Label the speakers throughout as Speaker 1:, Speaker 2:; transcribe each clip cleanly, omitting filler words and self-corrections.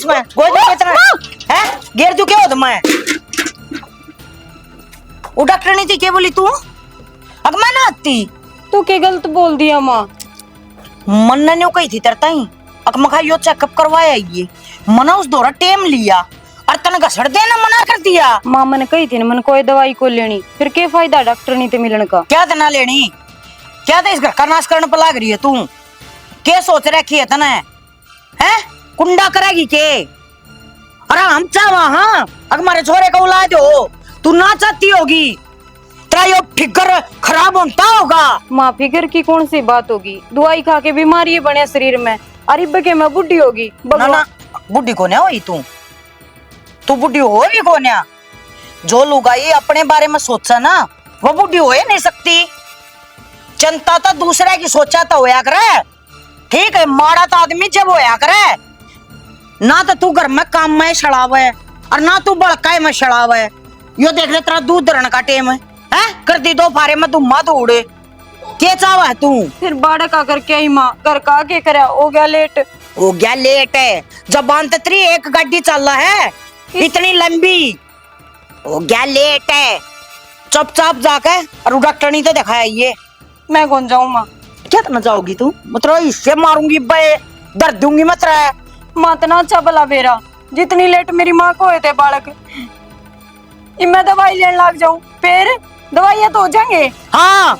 Speaker 1: इसमें गोद में कितना है गिर तू क्या हो तुम मैं वो डॉक्टर नहीं थी क्या बोली तू अग मैं ना आती
Speaker 2: तू के गलत बोल दिया माँ
Speaker 1: मन्ना ने कही थी तरता ही अग मखा यो चेकअप करवाया ये मना उस दौरा टेम लिया और तने घसड़ देना मना कर दिया
Speaker 2: माँ मैंने कही थी ना मैंने कोई दवाई को लेनी फिर क्या फायदा डॉक्टर नहीं थे मिलने का
Speaker 1: क्या तना लेनी क्या था इस घर का नाश करने पर लाग रही है तू क्या सोच रखी है तने हैं कुंडा करेगी के अरे हम चाहवा हाँ अगर हमारे छोरे को औलाद हो तू ना चाहती होगी तेरा यो फिगर खराब होता होगा
Speaker 2: माँ फिगर की कौन सी बात होगी दवाई खा के बीमारी बने शरीर में अरे बके मैं बुढ़ी होगी
Speaker 1: ना ना बुढ़ी को ना हुई तू बुढ़ी हो भी को ना जो लुगाई अपने बारे में सोचा ना वो बुढ़ी हो नहीं सकती जनता तो दूसरे की सोचा तो होया करे ठीक है माड़ा तो आदमी जब होया करे ना तो तू घर में काम में छड़ावे और ना तू बड़का में छड़ावे यो देख ले तेरा दूध धरने का टेम है कर दी दो फारे में तू मत उड़े क्या चाहवा है तू
Speaker 2: फिर बाड़ा का करके आई माँ घर का के करे हो गया लेट
Speaker 1: है जबान तरी एक गाड़ी चल रहा है इतनी लंबी हो गया लेट है चुपचाप जाके और डॉक्टर नहीं तो दिखाया ये
Speaker 2: मैं कौन जाऊँ माँ
Speaker 1: क्या करना चाहोगी तू मतलब इससे मारूंगी बे दर्द दूंगी मत रहा
Speaker 2: माँ तना अच्छा भला बेरा जितनी लेट मेरी माँ को हुए थे बालक मैं दवाई लेने लग जाऊं फिर दवाइयाँ तो हो जाएंगे
Speaker 1: हाँ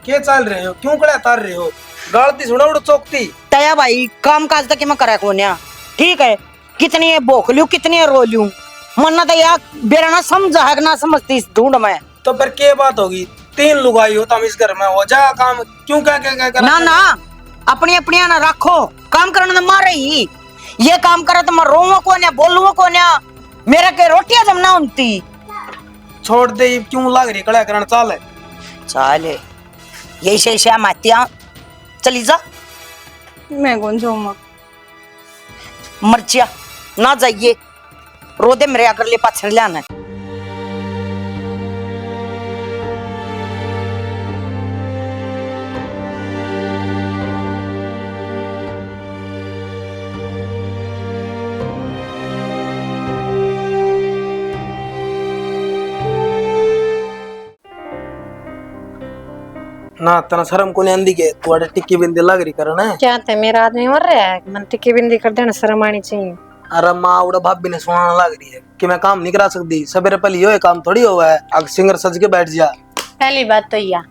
Speaker 3: क्या चल रहे हो क्यों कड़ा तार रहे हो गालती सुना उड़ चौकती
Speaker 1: तया भाई काम काज तक मैं करा कोन्या ठीक है कितनी है भोख लू कितनी है रो लू मन्ना तो यार बेरा ना समझा है ना समझती इस ढूंढ में
Speaker 3: तो फिर क्या बात होगी 3 लुगाई हो तुम इस घर में हो जा काम क्यों क्या क्या क्या
Speaker 1: ना ना अपनी अपनी ना रखो काम करने में मारे ही ये काम करे तो मैं रोवो को ना बोलूं को ना मेरा के रोटियां जमना उनती
Speaker 3: छोड़ दे क्यों लाग रही कड़ा करना चाल है
Speaker 1: चाले यही से श्या मातिया चली जा
Speaker 2: मैं कौन जाऊँ माँ
Speaker 1: मर्चिया ना जाइए रोदे मेरे अगर ले पाछड़ लाना
Speaker 3: ना तना शर्म को आंदी के तुम्हारे टिक्की बिंदी लग रही करना है
Speaker 2: क्या थे मेरा आदमी मर रहा है मन टिक्की बिंदी कर देना शर्म आनी चाहिए
Speaker 3: अरे माँ उड़ा भाभी ने सुनाना लग रही है कि मैं काम नहीं करा सकती सवेरे पहले यो काम थोड़ी हुआ है अग सिंगर सज के बैठ जा
Speaker 2: पहली बात तो या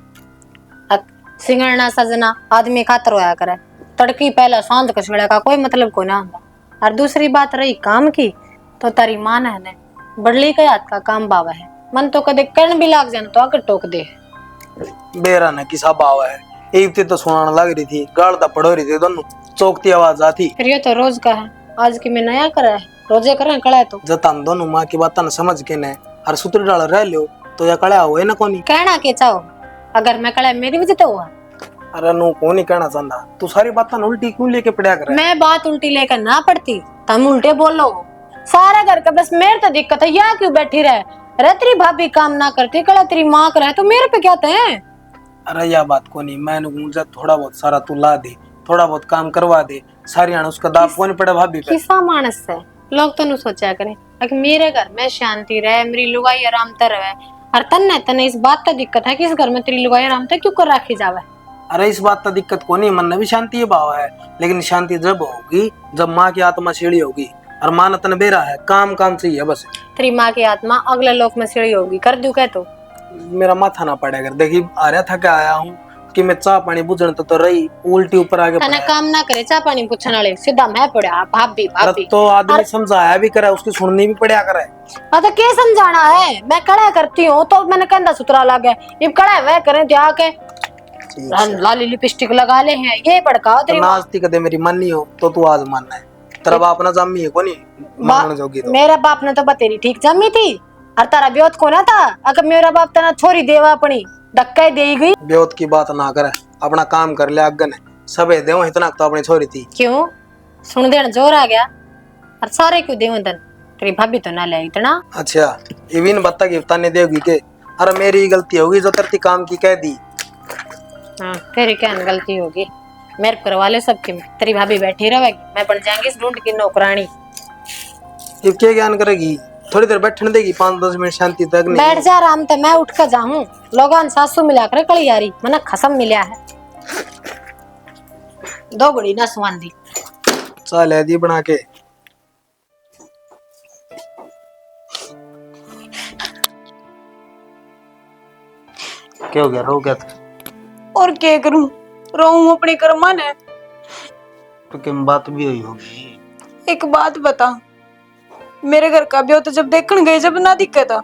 Speaker 2: सिंगर ना सजना आदमी खातर होया करे तड़की पहला सांत कसड़ा का कोई मतलब को ना होता और दूसरी बात रही काम की तो तारी मान है ने बड़ली के हाथ का काम बावा है मन तो कदे कर्ण भी लाग जाना तो आकर टोक दे
Speaker 3: बेरा ने किसा बावा है एक तो सुनाना लग रही थी गाल दा पड़ो रही थी दोनों चौकती आवाज आती
Speaker 2: फिर ये तो रोज का है आज की मैं नया करा है रोजे करें कड़ा तो
Speaker 3: जब हम दोनों माँ की बात न समझ के ने हर सूत्र डाल रह लियो तो या कड़ा हुए ना कोनी
Speaker 2: कहना के चाहो अगर मैं कड़ा मेरी वजह तो हुआ
Speaker 3: अरे नो को नहीं कहना चाहता तू सारी बात उल्टी क्यों लेके पड़ा कर
Speaker 2: मैं बात उल्टी लेकर ना पड़ती तुम उल्टे बोलो सारा घर का बस मेरे तो दिक्कत है या क्यों बैठी रहे अरे तेरी भाभी काम ना करती कड़ा तेरी माँ करे तो मेरे पे क्या है
Speaker 3: अरे या बात को नहीं मैंने मुझे थोड़ा बहुत सारा तू ला दे थोड़ा बहुत काम करवा दे सारी आना उसका दाब कौन पड़े भाभी पे
Speaker 2: किसा मानस है लोग तो नहीं सोचा करें अगर मेरे घर में शांति रहे मेरी लुगाई आराम तर रहे और तन्ने इस बात का दिक्कत है कि इस घर में तेरी लुगाई आराम तर क्यों कर रखी जावे
Speaker 3: अरे इस बात का दिक्कत को नहीं मन में भी शांति भाव है लेकिन शांति जब होगी जब माँ की आत्मा सीढ़ी होगी और माँ तन बेरा है काम काम चाहिए बस
Speaker 2: तेरी माँ की आत्मा अगले लोक में सीढ़ी होगी कर दू कह तो
Speaker 3: मेरा माथा ना पड़ेगा देखी आ रहा था क्या आया हूँ कि मैं चाह पानी बुझन तो रही उल्टी ऊपर आगे
Speaker 2: तना काम ना करे चाह पानी पूछने वाले सीधा मैं पड़ा भाभी भाभी
Speaker 3: तो आदमी समझाया भी करे उसकी सुननी भी पड़ा करे
Speaker 2: तो क्या समझाना है मैं कड़ा करती हूँ तो मैंने कहना सुतरा लगे ये कड़ा वह करें तो आके लाली लिपस्टिक लगा ले हैं ये भड़काओ तेरी
Speaker 3: नास्ती कदे मेरी मन नहीं हो तो तू आज मानना है तेरा बाप ना जम्मी है कोनी मानने जोगी तो
Speaker 2: मेरा बाप ने तो बतेरी ठीक जम्मी थी और तारा ब्योत को ना था अगर मेरा बाप तना छोरी देवा अपनी धक्का दे गई
Speaker 3: ब्योत की बात ना करे अपना काम कर ले अगन सबे देव इतना तो अपनी छोरी थी
Speaker 2: क्यों सुन देन जोर आ गया और सारे क्यों देव तन तेरी भाभी तो ना ले इतना
Speaker 3: अच्छा इविन बत्ता गिफ्ता ने देगी के अरे मेरी गलती होगी जो तरती काम की कह दी
Speaker 2: हाँ तेरी क्या गलती होगी मेरे करवा ले सबकी, तेरी भाभी बैठी रहेगी, मैं बन जाएंगी इस ढूंढ की नौकरानी।
Speaker 3: ये क्या ज्ञान करेगी? थोड़ी देर बैठने देगी, 5-10 मिनट शांति तक नहीं।
Speaker 2: बैठ जा आराम से, मैं उठ कर जाऊं। लोगन 700 मिला कर कड़ी यारी मना खसम मिला है। दो गुड़ी ना सुन दी
Speaker 3: चाल है दी बना के। क्या हो गया, रो क्या था?
Speaker 4: और क्या करूं, रोऊं अपने कर्मा ने।
Speaker 3: तो किम बात भी हुई होगी।
Speaker 4: एक बात बता, मेरे घर का ब्याह तो जब देखने गए जब ना दिक्कत आ,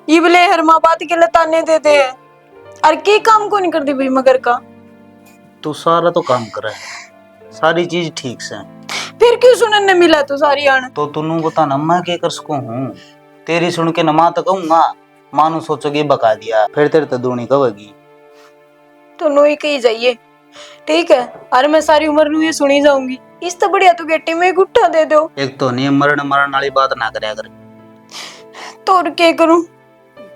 Speaker 4: ये बोले हर माँ बात के लताने देते हैं। और के काम को नहीं कर दी भाई मगर का।
Speaker 5: तू सारा तो काम करे, सारी चीज ठीक से,
Speaker 4: फिर क्यों सुनने ने मिला तो सारी आन।
Speaker 5: तो तूनू बता ना मैं क्या कर सकूं हूँ। तेरी सुन के न मां तो कहूंगा, मानो सोचोगी बका दिया, फिर तेरे तो दूनी कहेगी।
Speaker 4: तो नो ही कही जाइए, ठीक है। और मैं सारी उम्र नु ये सुनी जाऊंगी। इस तो बढ़िया तू गेटी में गुट्ठा दे दो।
Speaker 5: एक तो नहीं मरण मरण वाली बात ना करे अगर।
Speaker 4: तो और क्या करूं,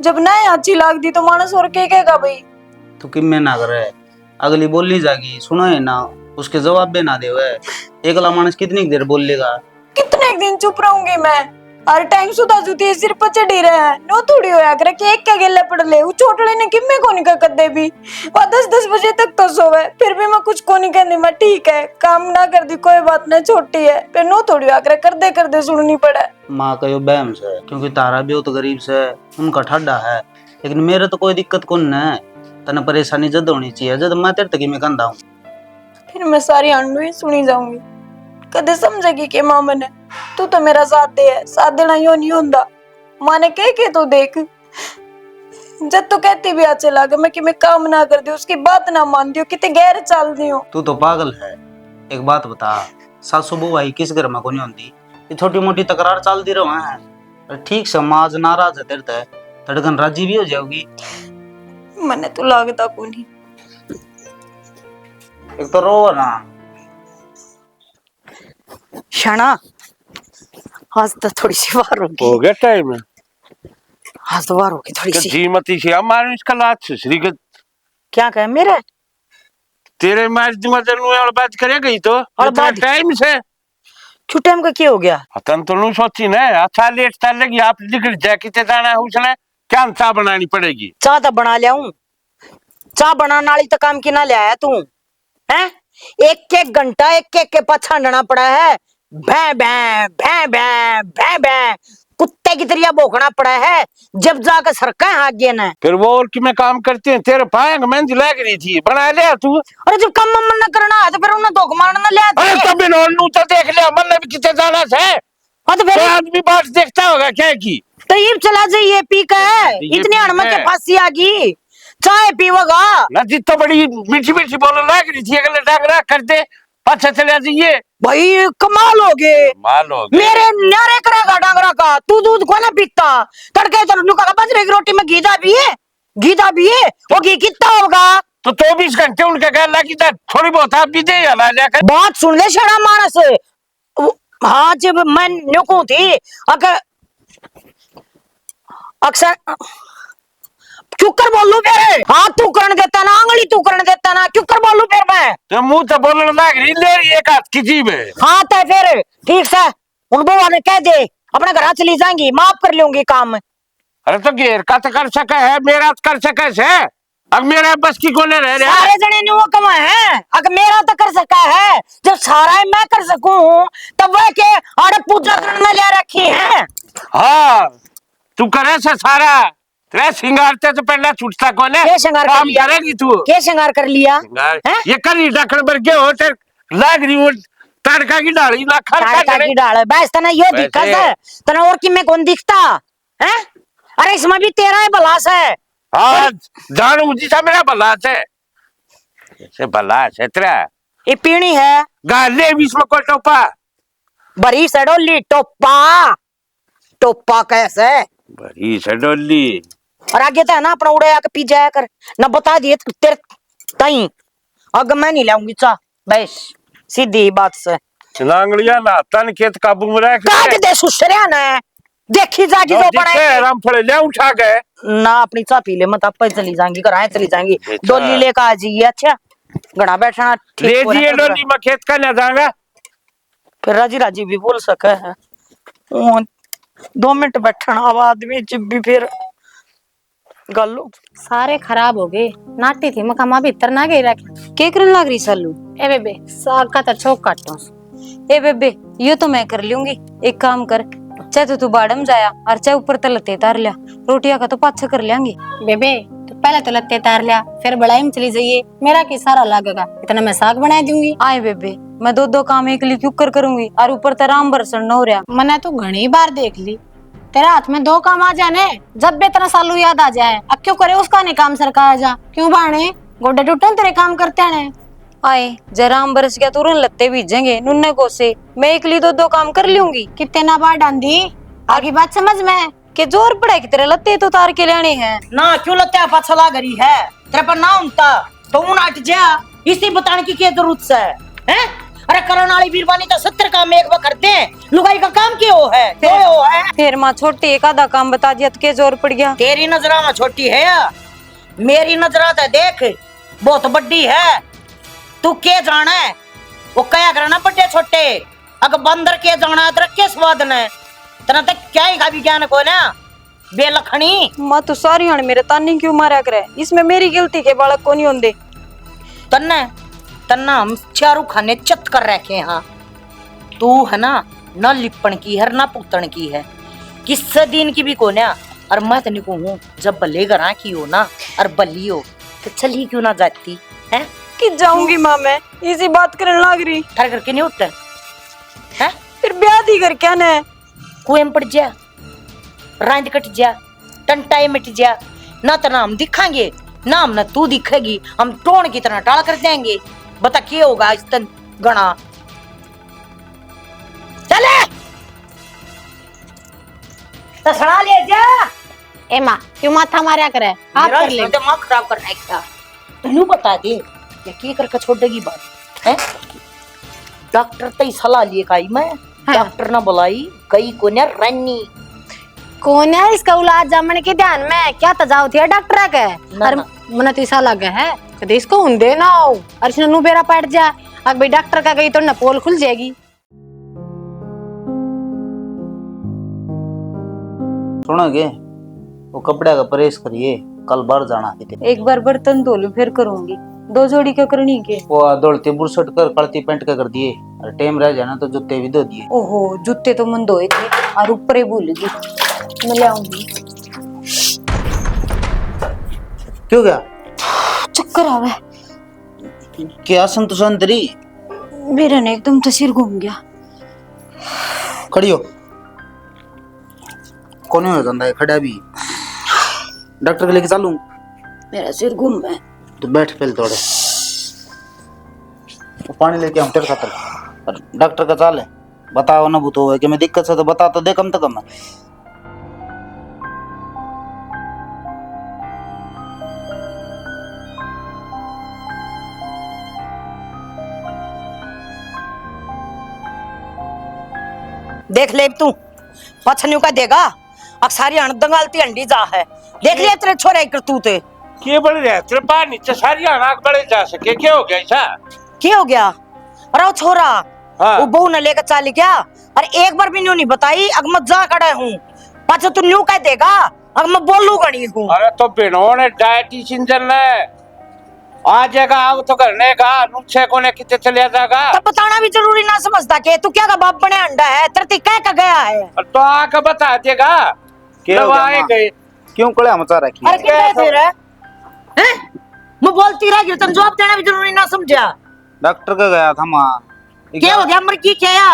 Speaker 4: जब ना अच्छी लाग दी तो मानस और क्या कहेगा भाई।
Speaker 5: तू किम में ना करे, अगली बोली जागी सुनो है ना, उसके जवाब भी ना देवे। एकला मानस कितनी देर बोल लेगा।
Speaker 4: कितने दिन चुप रहूंगी मैं। हर टाइम सुधा जुती सिर पर चढ़ी रहे हैं। नो थोड़ी होया करे कि एक का गेला पड़ ले। वो छोटले ने किम्मे को नहीं कर दे भी। वो 10-10 बजे तक तो सोवे, फिर भी मैं कुछ को नहीं कहनी। मैं ठीक है, काम ना कर दी कोई बात नहीं, छोटी है। फिर नो थोड़ी होया करे कर दे सुननी पड़े।
Speaker 5: माँ का यो बहम से, क्योंकि तारा भी तो गरीब से, उनका ठड्डा है। लेकिन मेरे तो कोई दिक्कत कौन है, तने परेशानी जद होनी चाहिए, जद मैं तेरे तक में कहता हूँ।
Speaker 4: फिर मैं सारी आंडू ही सुनी जाऊंगी। कदे समझेगी कि माँ मैंने तू तो मेरा साथ दे है, साथ देना यो नहीं होता। माँ ने कह के तो देख, जब तो कहती भी अच्छे लगे मैं कि मैं काम ना कर दी, उसकी बात ना मान दी, कितने गैर चल दी हो।
Speaker 5: तू तो पागल है। एक बात बता, सासू बहू आई किस घर में को नहीं होती, ये छोटी मोटी तकरार चलती रहो है। ठीक समाज नाराज है तेरे ते, धड़कन राजी भी हो जाओगी।
Speaker 4: मने तो लागता को नहीं।
Speaker 5: एक तो रो ना
Speaker 1: क्षणा, आज तो थोड़ी सी वार होगी।
Speaker 6: हो गया टाइम
Speaker 1: आज तो वार होगी थोड़ी सी।
Speaker 6: जी मती से हमारे इसका लात सुसरी के
Speaker 1: क्या कहे मेरे
Speaker 6: तेरे मार मदन और बात करे गई तो
Speaker 1: और बात
Speaker 6: टाइम से
Speaker 1: क्यों टाइम का क्या हो गया।
Speaker 6: तन तो नु सोची ना अच्छा लेट चल लगी आप निकल जाके ते जाना है उसने क्या चाय बनानी पड़ेगी।
Speaker 1: चाह तो बना लिया हूँ, चाह बनाने वाली तो काम की ना ले आया तू है। एक एक घंटा एक एक के पाछा डना पड़ा है। भै भै भै भै भै भै कुत्ते की तरह भौंकना पड़ा है। जब जाकर सरका है आगे ने।
Speaker 6: फिर वो और कि मैं काम करती है तेरे पाएंग मेहंदी लग रही थी बना लिया तू।
Speaker 1: अरे जब काम मन न करना है तो फिर उन्हें धोख मारना ले आते।
Speaker 6: अरे तब नू तो देख लिया मन ने भी कितने जाना है।
Speaker 1: हाँ तो फिर
Speaker 6: आदमी बात देखता होगा क्या की।
Speaker 1: तो ये चला जाइए पी का है, इतनी अणमत के फांसी आ गई। चाय पीवगा
Speaker 6: ना जी तो बड़ी मीठी मीठी बोलने लग रही थी अगले डांगरा कर दे अच्छा चले जाइए।
Speaker 1: भाई कमाल हो गए,
Speaker 6: माल हो गए
Speaker 1: मेरे न्यारे करेगा डांगरा का। तू दूध को ना पीता तड़के तो नुका बाजरे की रोटी में घीदा भी है, घीदा भी है। वो घी कितना होगा
Speaker 6: तो 24 घंटे उनके घर लगी था थोड़ी बहुत आप भी दे कर।
Speaker 1: बात सुन ले शरा मानस। हाँ जब मैं न्योकू थी अगर अक्सर क्यों कर बोलू फिर। हाँ तू करने देता ना, आंगली तू करने देता ना, क्यों कर बोलू फिर मैं।
Speaker 6: तो मुंह तो बोलने लग रही ले रही एक हाथ की जीभ है।
Speaker 1: हाँ तो फिर ठीक से उन बुआ ने कह दे अपने घर चली जाएंगी, माफ कर लूंगी काम।
Speaker 6: अरे तो घेर का तो कर सके है मेरा कर सके से अब मेरा बस की कोने रह रहा
Speaker 1: सारे जने ने वो कमा है, अगर मेरा तो कर सका है। जब सारा ही मैं कर सकूं तब वह के आड़े पूजा करने ले रखी है।
Speaker 6: हाँ तू करे से सारा तेरे सिंगारते तो पहले छूटता कौन है।
Speaker 1: क्या श्रृंगार कर लिया
Speaker 6: करेगी तू
Speaker 1: क्या श्रृंगार कर लिया
Speaker 6: ये करी डकड़ भर के हो तेरे लाग रही वो तड़का की डाली ना
Speaker 1: तड़का की डाल बस तना यो दिक्कत है तना और कि मैं कौन दिखता है। अरे इसमें भी तेरा है बलास है।
Speaker 6: हाँ जानू मुझे सा मेरा भला से ऐसे भला है तेरा
Speaker 1: ये पीणी है
Speaker 6: गाले बीच में कोई टोपा
Speaker 1: बड़ी सडोली टोपा टोपा कैसे
Speaker 6: बड़ी सडोली
Speaker 1: और आगे तो है ना अपना उड़े आके पी जाया कर ना बता दिए तेरे ताई। अगर मैं नहीं लाऊंगी चा बस सीधी बात से
Speaker 6: लांगड़िया ना तन खेत काबू में रख
Speaker 1: काट दे सुसरिया ने देखी जागी जो पड़े
Speaker 6: राम फड़े ले उठा गए
Speaker 1: ना अपनी चा पी ले मत आप चली जाएंगी कराए चली जाएंगी डोली लेकर आ जाइए। अच्छा घड़ा बैठना ठीक
Speaker 6: ले
Speaker 1: को
Speaker 6: दिए
Speaker 1: नहीं कर
Speaker 6: डोली में खेत का ना जाएगा।
Speaker 1: फिर राजी राजी भी बोल सके है। 2 मिनट बैठना अब आदमी जब भी फिर गल
Speaker 2: सारे खराब हो गए। नाटी थी मकामा भीतर ना गई रखे।
Speaker 4: के करन लाग रही सालू?
Speaker 2: ए बेबे साग का तो छोक काटो।
Speaker 4: ए बेबे ये तो मैं कर लूंगी। एक काम कर, चाहे तो तू बाड़म जाया और चाहे ऊपर तलते तार लिया, रोटियां का तो पाछा कर लेंगे।
Speaker 2: बेबे तो पहले तो लत्ते तार लिया, फिर बड़ाई में चली जाइए। मेरा की सारा लागेगा, इतना मैं साग बना दूंगी।
Speaker 4: आए बेबे मैं दो काम एक लिए क्यों कर करूंगी और ऊपर तराम बरसन न हो रहा।
Speaker 2: मैंने तो घनी बार देख ली तेरे हाथ में 2 काम आ जाने, जब भी तेरा सालू याद आ जाए। अब क्यों करे उसका नहीं काम सरकार जा, क्यों बाणे गोडे टूटन तेरे काम करते हैं।
Speaker 4: आए जराम बरस गया तुरंत लत्ते भीजेंगे नुन्ने को से। मैं एक लिए दो काम कर लूंगी।
Speaker 2: कितने ना बार डांदी आगे बात समझ में
Speaker 4: के जोर पड़ा कि तेरे लत्ते तो तार के लाने हैं
Speaker 1: ना। क्यों लत्या पछला गरी है तेरे पर ना उनता तो उन हट जा। इसी बताने की क्या जरूरत है? अरे करण वाली बीरबानी तो 70 काम एक बार करते हैं। लुगाई का काम क्यों है? क्यों है?
Speaker 4: फिर माँ छोटी एक आधा काम बता दिया तो के जोर पड़ गया।
Speaker 1: तेरी नजरा में छोटी है या मेरी नजरा तो देख बहुत बड़ी है। तू के जाना है वो क्या करना बड़े छोटे अगर बंदर के जाना है के स्वाद ने तना तक क्या ही खाबी ज्ञान को ना बेलखनी।
Speaker 4: माँ तू सारी हण मेरे तानी क्यों मारा करे? इसमें मेरी गलती के बालक को नहीं होंदे।
Speaker 1: तन्ना हम चारू खाने चत कर रखे हैं। तू है ना लिपण की है ना पुतन की है, किस दिन की भी को ना। और मैं तनी को हूँ जब बल्ले घर की हो ना और बल्ली हो तो चली क्यों ना जाती है?
Speaker 4: कि जाऊंगी माँ मैं इसी बात करने लग रही।
Speaker 1: ठर करके नहीं उठते है?
Speaker 4: फिर ब्याह दी कर क्या ने
Speaker 1: कुएं पड़ जा, रांद कट जा, टंटाई मिट जा। ना तो ना हम दिखाएंगे ना हम ना तू दिखेगी। हम टोन की तरह टाल कर देंगे। बता क्या होगा इस तन गणा चले तो सड़ा ले जा।
Speaker 2: ए माँ क्यों माथा मारा करे? आप
Speaker 1: मेरा
Speaker 2: कर ले।
Speaker 1: दिमाग खराब करना है क्या? तू बता दे या की करके छोड़ देगी बात है? डॉक्टर तो सलाह लिए काई मैं डॉक्टर ना बुलाई कई को न रन्नी
Speaker 2: कौन है इसका औलाद जामने के ध्यान में क्या तजाव थी डॉक्टर के?
Speaker 1: ना,
Speaker 2: और
Speaker 1: ना।
Speaker 2: मन तो ऐसा लगे है कदे इसको हुंदे ना हो और इसने नु बेरा पड़ जा। अब भाई डॉक्टर का गई तो न पोल खुल जाएगी।
Speaker 5: सुनोगे वो कपड़े का प्रेस करिए, कल बाहर जाना है।
Speaker 4: एक बार बर्तन धो लूं फिर करूंगी। 2 जोड़ी का करनी के।
Speaker 5: वो दौड़ती बुरसट कर कड़ती पेंट का कर दिए और टाइम रह जाना तो जूते भी दे दिए।
Speaker 4: ओहो जूते तो मन धोए थे और ऊपर ही भूल गई। मैं ले आऊंगी।
Speaker 5: क्यों गया?
Speaker 4: चक्कर आवे
Speaker 5: क्या संतोषंतरी
Speaker 4: मेरा ने एकदम तो सिर घूम गया।
Speaker 5: खड़ी हो कौन हो जाता है खड़ा भी। डॉक्टर के लेके चलूं?
Speaker 4: मेरा सिर घूम है।
Speaker 5: तो बैठ पहले थोड़े वो पानी लेके हम तेरे खातर। और डॉक्टर का चाल है बताओ ना भूतो है कि मैं दिक्कत से तो बता तो दे कम से कम।
Speaker 1: देख ले तू पछन्यू का देगा अक्सारी अणदंगालती अंडी जा है। देख लिया तेरे छोरे करतूत
Speaker 6: के बड़े रहे तेरे पास नीचे सारी अनाक बड़े जा सके क्या हो गया ऐसा?
Speaker 1: क्या हो गया? अरे वो छोरा
Speaker 6: हाँ।
Speaker 1: वो बहू ने लेकर चाली गया और एक बार भी न्यू नहीं बताई। अगर मैं जा खड़ा हूँ पाछो तू न्यू कह देगा अगर मैं बोलू गणी हूँ।
Speaker 6: अरे तो बिनों ने डायटिशियन जन आ जाएगा आग तो करने का नुस्खे को ने कितने चले जाएगा।
Speaker 1: तब बताना भी जरूरी ना समझता के तू क्या का बाप बने अंडा है तरती कह का गया है।
Speaker 6: तो आके बता देगा
Speaker 5: क्या हो गया
Speaker 6: दवाई
Speaker 5: माँ?
Speaker 6: गई
Speaker 5: क्यों कड़े मचा रखी
Speaker 1: अरे क्या फिर है? मैं बोलती रह गई तुम जवाब देना भी जरूरी ना समझा।
Speaker 5: डॉक्टर का गया था माँ।
Speaker 1: क्या हो गया मर की क्या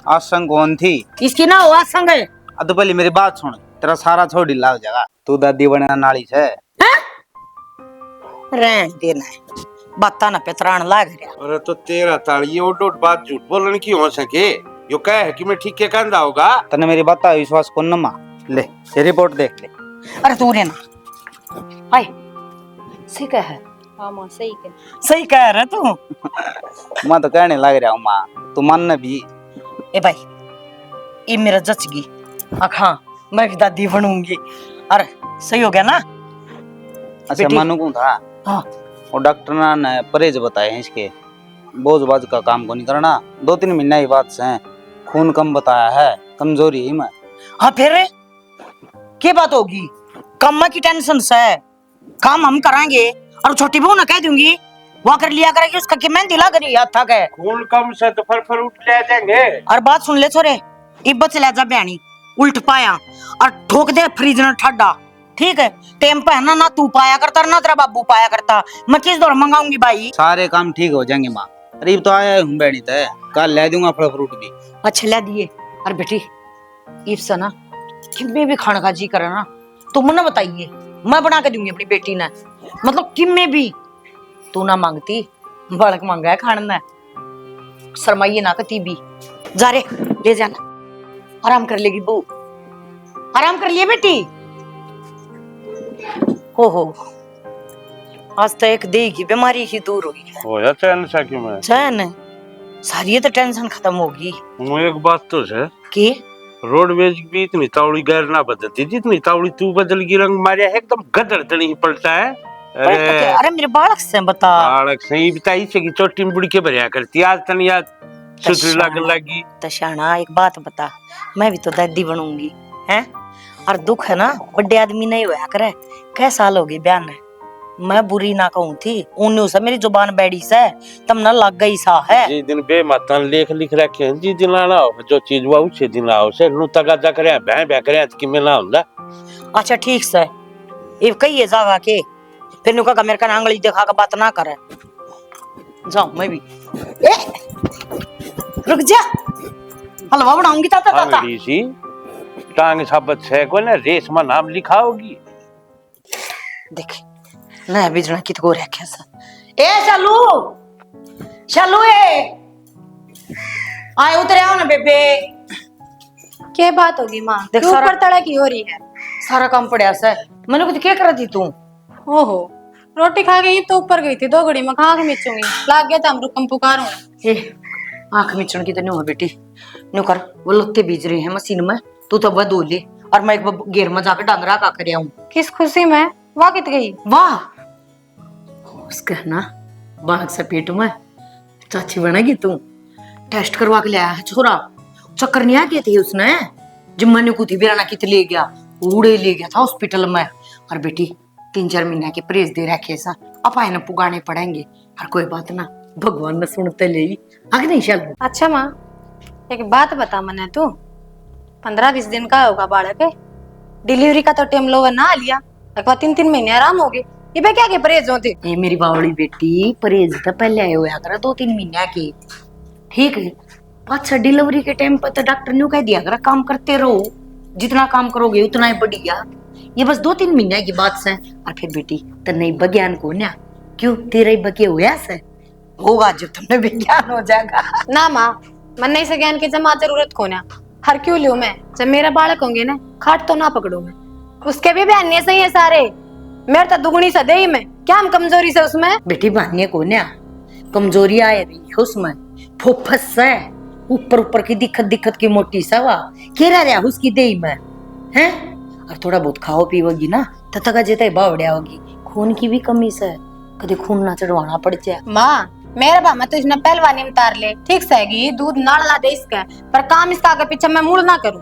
Speaker 5: आसंग कौन थी
Speaker 1: इसकी ना हुआ संग
Speaker 5: अब तो पहले मेरी बात सुन। तेरा सारा छोड़ ढीला हो जाएगा। तू दादी बने नाली से
Speaker 1: रहन देना है बाता ना पेतरान लाग गया।
Speaker 6: अरे तो तेरा ताली उठ बात झूठ बोलने की हो सके यो कह है कि मैं ठीक के कहता होगा।
Speaker 5: तने मेरी बात का विश्वास कौन न माँ ले ये रिपोर्ट देख ले।
Speaker 1: अरे तू रे ना आई सही कह है।
Speaker 4: हाँ माँ
Speaker 1: सही कह रहा तू।
Speaker 5: मैं तो कहने लग रहा हूँ माँ तू मानना भी।
Speaker 1: ए भाई ये मेरा जचगी हाँ मैं भी दादी बनूंगी। अरे सही हो गया ना?
Speaker 5: अच्छा
Speaker 1: बेटी।
Speaker 5: मानू कौन था?
Speaker 1: हाँ
Speaker 5: और डॉक्टर ने परहेज बताए हैं इसके, बोझ बाज का काम को नहीं करना। 2-3 महीना ही बात से, खून कम बताया है, कमजोरी है मैं।
Speaker 1: हाँ फिर क्या बात होगी? कम की टेंशन से काम हम कराएंगे और छोटी बहू ना कह दूंगी वो कर लिया करेगी, उसका कि मेहंदी लग रही है थक है।
Speaker 6: खून कम से तो फर उठ ले जाएंगे।
Speaker 1: और बात सुन ले छोरे, इब्बत से ले जा बहनी उल्ट पाया और ठोक दे फ्रिज ने ठंडा, ठीक है? टेम पे है ना तू पाया करता ना तेरा बाबू पाया करता, मैं किस दौर मंगाऊंगी भाई?
Speaker 5: सारे काम ठीक हो जाएंगे माँ। अरे तो आया हूँ बैठी तय, कल ले दूंगा फल फ्रूट भी।
Speaker 1: अच्छा ले दिए। और बेटी इफ्सा ना किम्मे भी खाने का जी करे ना तो मुन्ना बताइए, मैं बना के दूंगी अपनी बेटी ने, मतलब किम्मे भी। तू ना मांगती बालक मांगा है खाने ने, शर्माइए ना कती भी। जा रे ले जाना, आराम कर लेगी बहू, आराम कर लिए बेटी। हो आज तो एक देह की बीमारी ही दूर हुई है।
Speaker 6: हो जाता है नशा क्यों मैं?
Speaker 1: चैन सारी तो टेंशन खत्म होगी।
Speaker 6: एक बात तो है
Speaker 1: कि
Speaker 6: रोडवेज भी इतनी तावड़ी गैर ना बदलती जितनी तावड़ी तू बदल की, रंग मारे एकदम गदर तनी पलटा है।
Speaker 1: अरे मेरे बालक से बता,
Speaker 6: बालक सही बताई से कि चोटी में बुड़ी के भरिया करती आज तनी याद सुतरी लगन लगी।
Speaker 1: तशाना एक बात बता, मैं भी तो दादी बनूंगी हैं, और दुख है ना बड़े आदमी नहीं होया करे। कै साल हो गए ब्याह ने, मैं बुरी ना कहूं थी उन्हें से मेरी जुबान बैठी से तब ना लग गई सा है।
Speaker 6: जी दिन बे माता लेख लिख रखे हैं, जी दिन आना हो जो चीज हुआ उसे दिन आओ से नु तगा जा करे बह बह करे कि मिलना हुंदा।
Speaker 1: अच्छा ठीक से ये कहिए जागा के फिर नु कहा मेरे का आंगली दिखा के बात ना करे। जाओ मैं भी ए रुक जा, हलवा बनाऊंगी ताता ताता।
Speaker 6: आंगली सी टांग साबत है को ना रेशमा नाम लिखा होगी।
Speaker 1: देख ना बिजना कित को रखे सा। ए चालू चालू ए आए उतरे आओ ना बेबे।
Speaker 2: क्या बात होगी माँ?
Speaker 1: देख
Speaker 2: क्यों
Speaker 1: सारा-
Speaker 2: ऊपर तड़क की हो रही है?
Speaker 1: सारा काम पड़ा सा, मैंने कुछ क्या करा थी तू?
Speaker 2: ओहो रोटी खा गई तो ऊपर गई थी, 2 घड़ी में खा के मिचूंगी लाग गया था हम रुकम पुकार होना।
Speaker 1: ए आंख मिचण की तो नहीं हो बेटी, न्यू कर वो लत्ते बीज रहे हैं मशीन में, तू तो वह धो ले और मैं एक बार गेर में जाकर डांगरा का कर आऊं।
Speaker 2: किस खुशी में वाह कित गई?
Speaker 1: वाह उसका ना बालक से पेट में चाची बनेगी तू, टेस्ट करवा के लाया है छोरा। चक्कर नहीं आ गए थे उसने, जिम्मा ने कुछ बिराना कित ले गया, उड़े ले गया था हॉस्पिटल में। और बेटी 3-4 महीने के परहेज दे रखे सा, अब आए ना पुगाने पड़ेंगे। और कोई बात ना भगवान ने सुनते ले आगे नहीं चल।
Speaker 2: अच्छा माँ एक बात बता मने, तू 15-20 दिन का होगा बालक है, डिलीवरी का तो टाइम लो ना लिया, एक बार 3-3 महीने आराम हो गए, ये पे क्या के परहेज होते?
Speaker 1: ये मेरी बावड़ी बेटी परहेज तो पहले आए हुआ करा 2-3 महीने के, ठीक है? अच्छा डिलीवरी के टाइम पर तो डॉक्टर ने कह दिया करा काम करते रहो, जितना काम करोगे उतना ही बढ़िया। ये बस 2-3 महीने की बात से। और फिर बेटी तो नहीं विज्ञान को ना क्यों तेरा ही बके हुआ से होगा जब तुमने विज्ञान हो जाएगा।
Speaker 2: ना माँ मन नहीं से ज्ञान की जमा जरूरत को ना, हर क्यों लियो मैं, जब मेरा बालक होंगे ना खाट तो ना पकड़ू मैं, उसके भी बहने सही है सारे, मेरे तो दुगनी सा दे में क्या हम कमजोरी से उसमें।
Speaker 1: बेटी बहने को ना कमजोरी आए रही है उसमें, फोफस है ऊपर ऊपर की दिक्कत की मोटी सवा केरा रहा उसकी देही में है। और थोड़ा बहुत खाओ पीओगी ना तो तक जेता बावड़िया होगी, खून की भी कमी से कभी खून ना चढ़वाना पड़ जाए।
Speaker 2: माँ मेरे बा मैं तो इसने पहलवानी में तार ले, ठीक सहेगी दूध नाल ना दे इसका, पर काम इसका आगे पीछे मैं मूड ना करूं।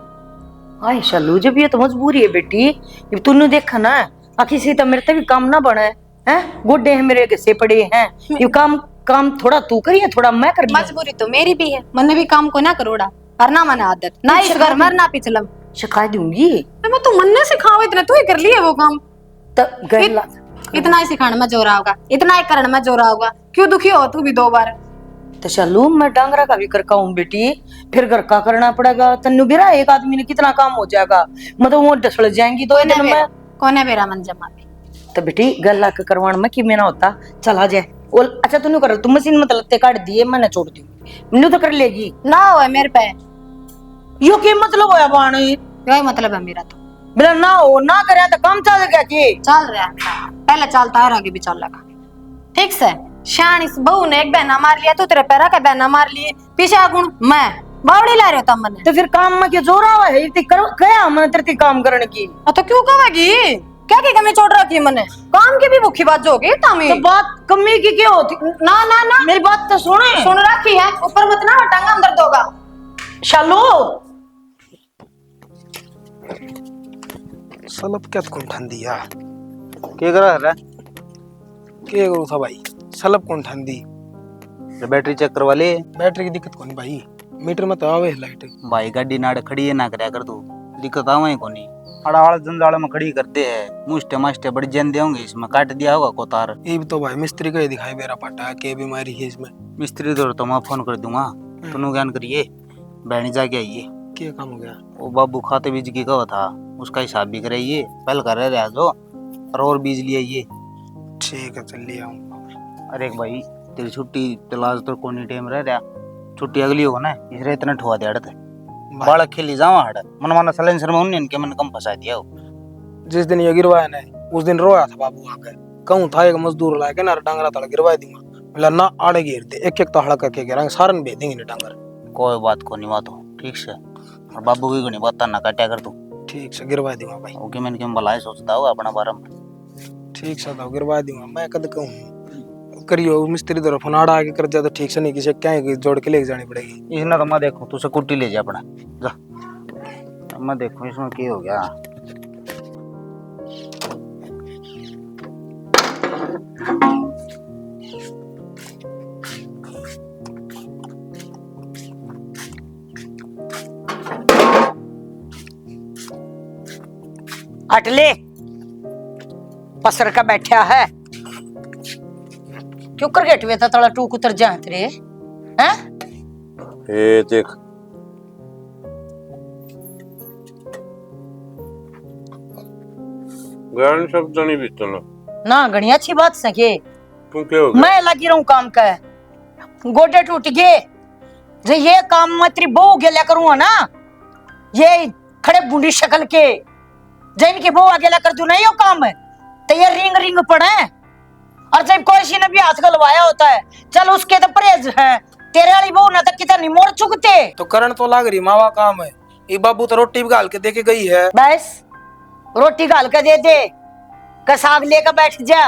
Speaker 1: आए शालू जब ये तो मजबूरी है बेटी, जब तूने देखा ना आखिर से तो मेरे से भी काम ना बने हैं, गोड्डे हैं मेरे घसे पड़े हैं, ये काम थोड़ा तू करिए थोड़ा मैं कर।
Speaker 2: मजबूरी तो मेरी भी है, मैंने भी काम को ना करोड़ा और ना मैंने आदत ना इस घर में ना पिछलम
Speaker 1: शिकायत दूंगी
Speaker 2: मैं तो मन ने सिखाओ, इतना तू ही कर लिए वो काम, इतना ही सिखाने में जोरा होगा, इतना ही करने में जोरा होगा, क्यों दुखी हो तू भी 2 बार?
Speaker 1: तो चलो मैं डांगरा का भी करका हूँ बेटी, फिर घर का करना पड़ेगा, तन्नू बिरा एक आदमी ने कितना काम हो जाएगा, मतलब वो डसड़ जाएंगी 2 दिन में।
Speaker 2: कौन है मेरा मन जमा?
Speaker 1: तो बेटी गला के करवाण में कि मेरा होता चला जाए। और अच्छा तू कर, तू मशीन में तलते काट दिए मैंने छोड़ दी, मैंने तो कर लेगी
Speaker 2: ना हो मेरे पे,
Speaker 1: यो के मतलब होया बाणी,
Speaker 2: यही मतलब है मेरा तो,
Speaker 1: बिना ना हो ना करे तो काम चल गया कि
Speaker 2: चल रहा है पहले चलता है आगे भी चल लगा, ठीक से। शान इस बहू ने एक बहना मार लिया, तो तेरे पैरा का बहना मार लिए, पीछे गुण मैं बावड़ी ला रहे हो
Speaker 1: तो फिर काम में क्या जोर आवा है, इतनी करो क्या मैं तेरे काम करने की।
Speaker 2: तो क्यों कहेगी? क्या की कमी छोड़ रखी है मैंने? काम की भी भूखी बात जो होगी तामी।
Speaker 1: तो बात कमी की क्या होती?
Speaker 2: ना ना ना
Speaker 1: मेरी बात तो सुने।
Speaker 2: सुन रखी है, ऊपर मत ना टांगा अंदर दोगा।
Speaker 1: शालू
Speaker 3: सलब क्या कौन ठंडी यार,
Speaker 5: क्या कर रहा है?
Speaker 3: क्या करूँ था भाई, सलब कौन ठंडी।
Speaker 5: बैटरी चेक करवा ले।
Speaker 3: बैटरी की दिक्कत कौन भाई, मीटर में तो आवे लाइट।
Speaker 5: भाई गाड़ी नाड़ खड़ी है ना करया कर तू, दिक्कत आवे ही कोनी। अड़ाड़ जंजाड़ में खड़ी करते हैं, मुस्टे मास्टे बड़ी जंदे होंगे, इसमें काट दिया होगा को तार।
Speaker 3: ये भी तो भाई मिस्त्री का ही दिखाई मेरा पाटा के बीमारी है इसमें।
Speaker 5: मिस्त्री दौर तो मैं फोन कर दूंगा, तुनु ज्ञान करिए बहनी जाके आइए।
Speaker 3: क्या काम हो गया?
Speaker 5: वो बाबू खाते बीज की कहा था, उसका हिसाब भी कराइए, पहल कर रहे जो और बीज लिए आइए।
Speaker 3: ठीक है चल ले आऊंगा।
Speaker 5: अरे भाई तेरी छुट्टी तलाश तो कोनी टाइम रह रहा, छुट्टी अगली होगा ना, इसरे इतना ठुआ दे अड़ते बालक खेली जावा हड़ मन माना सलेंसर में उन्हें इनके मन कम फंसा दिया।
Speaker 3: जिस दिन ये गिरवाया ना उस दिन रोया था बाबू आके, कहूँ था एक मजदूर लाके ना डांगरा तड़ गिरवा दूंगा, बोला ना आड़े गिर दे, एक एक तो हड़क करके गिराएंगे, सारन भेज देंगे डांगर।
Speaker 5: कोई बात को नहीं बात हो ठीक से, और बाबू की गणी बात ना काटा कर तू।
Speaker 3: ठीक से गिरवा दूंगा भाई।
Speaker 5: ओके मैंने क्यों भला सोचता होगा अपना बारे में।
Speaker 3: ठीक से तो गिरवा दूंगा मैं, कद कहूँ करियो मिस्त्री तरफ फोन आड़ा आके कर जा तो ठीक से नहीं, किसी क्या जोड़ के लेके जानी पड़ेगी।
Speaker 5: इसने तो मैं देखो तू स्कूटी ले जा अपना जा, मैं देखो इसमें क्या हो गया।
Speaker 1: अटले पसर का बैठा है, क्यों कर गेट वे तला टूक उतर जा तेरे हैं?
Speaker 6: ए देख ज्ञान शब्द नहीं बीतना
Speaker 1: ना घनी अच्छी बात सके,
Speaker 6: तुम क्या हो गया?
Speaker 1: मैं लगी रहूं काम का, गोडे टूट गए जो ये काम मैं तेरी बहू गेला करूंगा ना, ये खड़े बूढ़ी शक्ल के जिनकी बहू अकेला कर दूं नहीं यो काम है, तो ये रिंग रिंग पड़े, और जब कोई ने भी हाथ गलवाया होता है चल उसके तो परहेज है, तेरे वाली बहू ना तक कितना मोड़ चुकते।
Speaker 3: तो करण तो लाग रही मावा काम है, ये बाबू तो रोटी भी गाल के दे के गई है।
Speaker 1: बस रोटी गाल के दे दे, कसाग लेकर बैठ जा,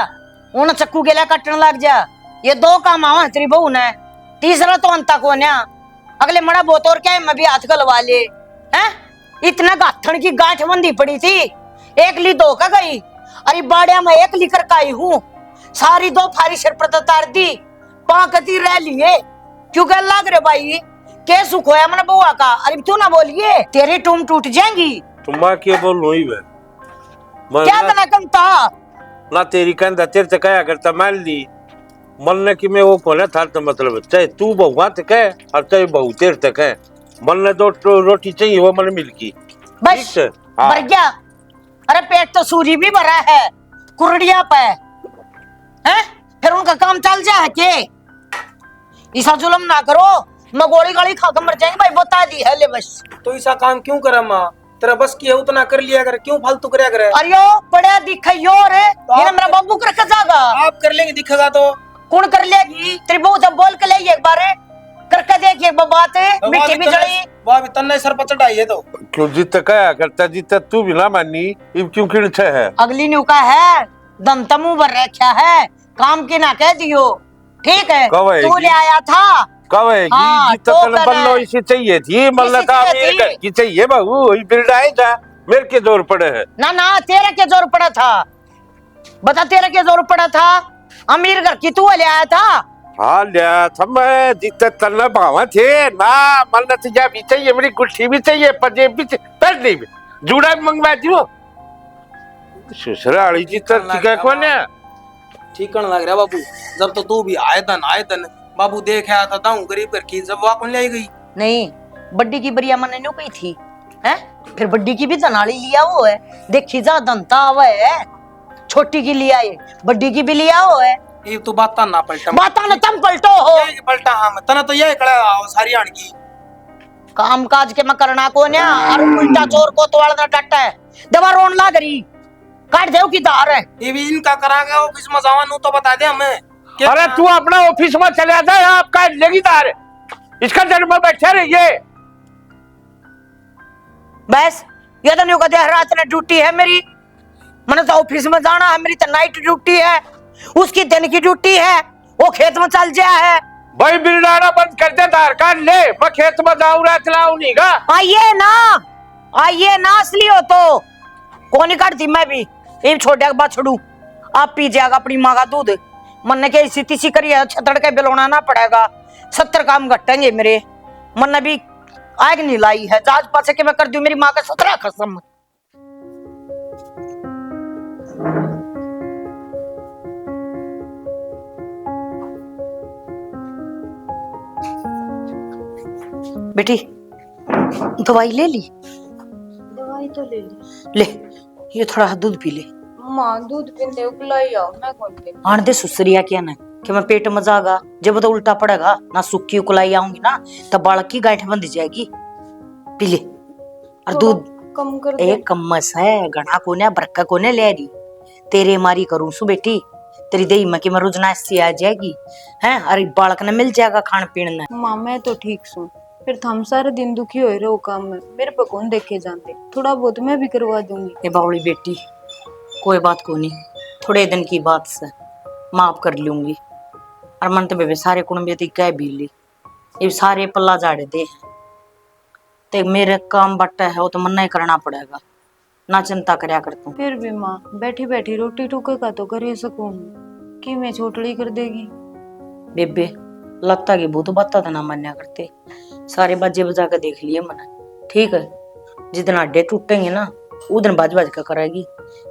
Speaker 1: उन चक्कू गेला कटने लग जा, ये दो काम आवा तेरी बहू ने, तीसरा तो अंता को ना अगले मड़ा बोत और क्या है मैं भी हाथ गलवा ले हैं। इतना गाथन की गांठ बंदी पड़ी थी, एक ली दो का गई, अरे बाड़िया में एक ली कर आई हूँ, सारी दो फारी सिर पर तार दी, पाकती रह लिए क्योंकि लाग रे भाई के सुख होया मन बुआ का। अरे तू ना बोलिए तेरी टूम टूट जाएंगी।
Speaker 6: तुम मां क्या बोल रही है?
Speaker 1: क्या तना कम था
Speaker 6: ना तेरी कहता तेरे से कहा करता मान ली मन ने कि मैं वो कोने था, तो मतलब चाहे तू बहुआ तक है और चाहे बहु तेरे तक है, मन ने दो रोटी चाहिए वो मन मिल की
Speaker 1: बस भर गया। अरे पेट तो सूरी भी भरा है कुरड़िया पे हैं, फिर उनका काम चल जाए के ऐसा जुल्म ना करो, मैं गोली गाली खाकर मर जाएंगे भाई, बता दी है ले बस।
Speaker 3: तो ऐसा काम क्यों करा माँ, तेरा बस की है उतना कर लिया कर, क्यों फालतू करया करे।
Speaker 1: अरे यो पड़ा दिखाइयो रे, ये मेरा बाबू कर जाएगा।
Speaker 3: आप कर लेंगे दिखेगा तो
Speaker 1: कौन कर लेगी, तेरी बहू जब बोल के ले एक बार करके देख एक बात है, मिट्टी भी जड़ी
Speaker 3: वो भी तन्ने सर पर चढ़ाई है तो
Speaker 6: क्यों जितना कहा करता जितना तू भी ना मानी इब क्यों खिड़छे है।
Speaker 1: अगली न्यू का है दम तमू भर रखा है, काम की ना कह दियो ठीक है,
Speaker 6: कब आएगी?
Speaker 1: तू ले आया था
Speaker 6: कब है
Speaker 1: हाँ,
Speaker 6: जितना
Speaker 1: तो
Speaker 6: तने
Speaker 1: करे।
Speaker 6: बल्लो इसे चाहिए थी मतलब का
Speaker 1: चाहिए
Speaker 6: मेरे
Speaker 1: थी।
Speaker 6: की चाहिए बहू ये बिल्ड आए था मेरे के जोर पड़े है।
Speaker 1: ना ना तेरे के जोर पड़ा था, बता तेरे के जोर पड़ा था, अमीर घर की तू ले आया था।
Speaker 6: हाँ लिया था मैं जितना तन्ना बावा थे ना, मन से जा भी चाहिए मेरी गुट्ठी भी चाहिए पंजेब भी चाहिए भी जूड़ा भी मंगवा दियो ससुराली जितना ठीक कौन है।
Speaker 3: ठीक करने लग रहा बाबू, जब तो तू भी आए दिन बाबू देख आया था दाऊ गरीब घर की, जब वापस ले गई
Speaker 1: नहीं बड्डी की बरिया मन न्यू कही थी हैं, फिर बड्डी की भी दनाली लिया वो है, देखी जा दंता आवा है, छोटी की लिया है बड्डी की भी लिया वो है।
Speaker 3: ये तो बात ना पलटा
Speaker 1: बाता न तुम पलटो हो,
Speaker 3: ये पलटा हाँ मैं तना तो ये कड़ा सारी आण की
Speaker 1: काम काज के मैं करना को ना, और उल्टा चोर को तोड़ना डट है, दवा रोन लाग रही काट देव की धार है।
Speaker 3: ये भी इनका करांगे ऑफिस में जावा नू तो बता दे हमें।
Speaker 6: अरे तू अपना ऑफिस में चले आता है आपका लेगी तार इसका जन्म बैठे रहिए।
Speaker 1: बस ये तो नहीं कहते रात ने ड्यूटी है मेरी, मैंने तो ऑफिस में जाना है, मेरी तो नाइट ड्यूटी है, उसकी दिन की ड्यूटी है, वो खेत में चल गया है।
Speaker 6: भाई बिरडाना बंद कर दे, आधार कार्ड ले, मैं खेत में जाऊं रहा चलाऊ नहीं का।
Speaker 1: आइए ना असली हो तो कौन नहीं काटती, मैं भी ये छोटे के बाद छोड़ू। आप पी जाएगा अपनी माँ का दूध, मन ने क्या इसी तीसी करी है, छतड़ के बिलौना ना पड़ेगा, 70 काम घटेंगे मेरे। मन ने भी आग नहीं लाई है, जाज पासे के मैं कर दूं मेरी माँ का 17 कसम। बेटी दवाई ले ली?
Speaker 4: दवाई तो ले ली।
Speaker 1: ले ये थोड़ा दूध पी ले।
Speaker 4: माँ दूध पीते उगलाई आओ, मैं कौन पी।
Speaker 1: आने दे सुसरिया क्या ना कि मैं पेट में जागा, जब तो उल्टा पड़ेगा ना, सुक्की उकलाई आऊंगी ना तब बालक की गांठ बंध जाएगी। पी ले और दूध
Speaker 4: कम कर दे।
Speaker 1: एक कम्मस है, घना कोने बरका कोने ले रही, तेरे मारी करूं सु बेटी, तेरी दही में कि मैं रोजना सी आ जाएगी हैं, अरे बालक ने मिल जाएगा खान पीन ने।
Speaker 4: माँ मैं तो ठीक सुन, फिर हम सारे दिन दुखी हो रहे हो काम में, मेरे पे कौन देखे जानते, थोड़ा बहुत मैं भी करवा दूंगी।
Speaker 1: ये बावली बेटी कोई बात को नहीं, थोड़े दिन की बात से माफ कर लूंगी। और मन तो बेबे सारे कुंबे कह भी ली, ये सारे पल्ला झाड़े दे, ते मेरे काम बट्टा है वो तो मन नहीं करना पड़ेगा, ना चिंता करया करता हूँ।
Speaker 4: फिर भी माँ बैठी बैठी रोटी टुके का तो कर ही सकूं कि मैं छोटड़ी कर देगी।
Speaker 1: बेबे लगता कि बहुत बात था ना मान्या करते, सारे बाजे बजा कर देख लिए मैंने, ठीक है जितने अड्डे टूटेंगे ना उधर बाज बाज का करेगी,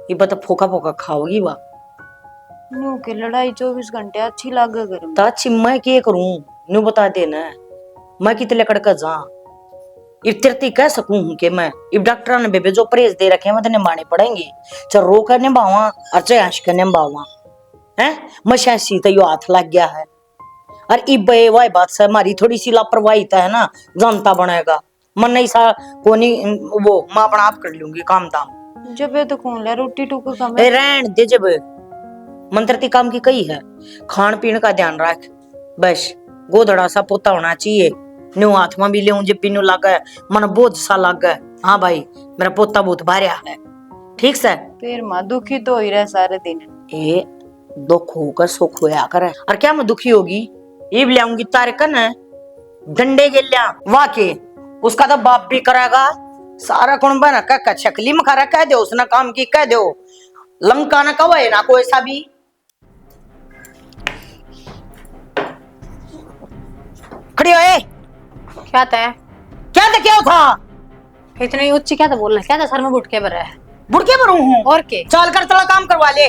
Speaker 1: ये बता फोका फोका खाओगी वाह।
Speaker 4: न्यू की लड़ाई 24 घंटे अच्छी लागे घर में।
Speaker 1: तो अच्छी मैं क्या करूं, न्यू बता दे ना, मैं कितने कड़का जा इतरती कह सकूं कि मैं इब डॉक्टर ने बेबे जो परहेज दे रखे हैं मैं माने पड़ेंगे, चाहे रो कर निभावा और चाहे हंस कर निभावा है। मशासी तो यो हाथ लग गया है, और इब वाई बात से हमारी थोड़ी सी लापरवाही है ना, जानता बनेगा मन नहीं सा कोनी, वो मैं अपना आप कर लूंगी काम दाम।
Speaker 4: जब ये तो कौन ले रोटी टुके का
Speaker 1: ए रहन दे, जब मंत्रती काम की कही है, खान पीन का ध्यान रख बस, गोदड़ा सा पोता होना चाहिए, न्यू हाथ में भी ले जब भी न्यू लगा मन बोझ सा लगा, हाँ भाई मेरा पोता बहुत भार्या है, ठीक से।
Speaker 4: फिर माँ दुखी तो ही रहे सारे दिन।
Speaker 1: ए दुख होकर सुख होया करे, और क्या मैं दुखी होगी, ये भी लाऊंगी तारे कन डंडे के लिया वाके, उसका तो बाप भी करेगा, सारा कौन बना का छकली में खरा कह दो, उसने काम की कह दो, लंका ना कवा है ना कोई ऐसा भी। खड़ी हो
Speaker 2: क्या था
Speaker 1: क्या था
Speaker 2: इतनी ऊंची, क्या था बोल रहा है, क्या था सर में बुट के भरा है,
Speaker 1: बुड़के पर हूँ
Speaker 2: और के
Speaker 1: चल कर चला काम करवा ले,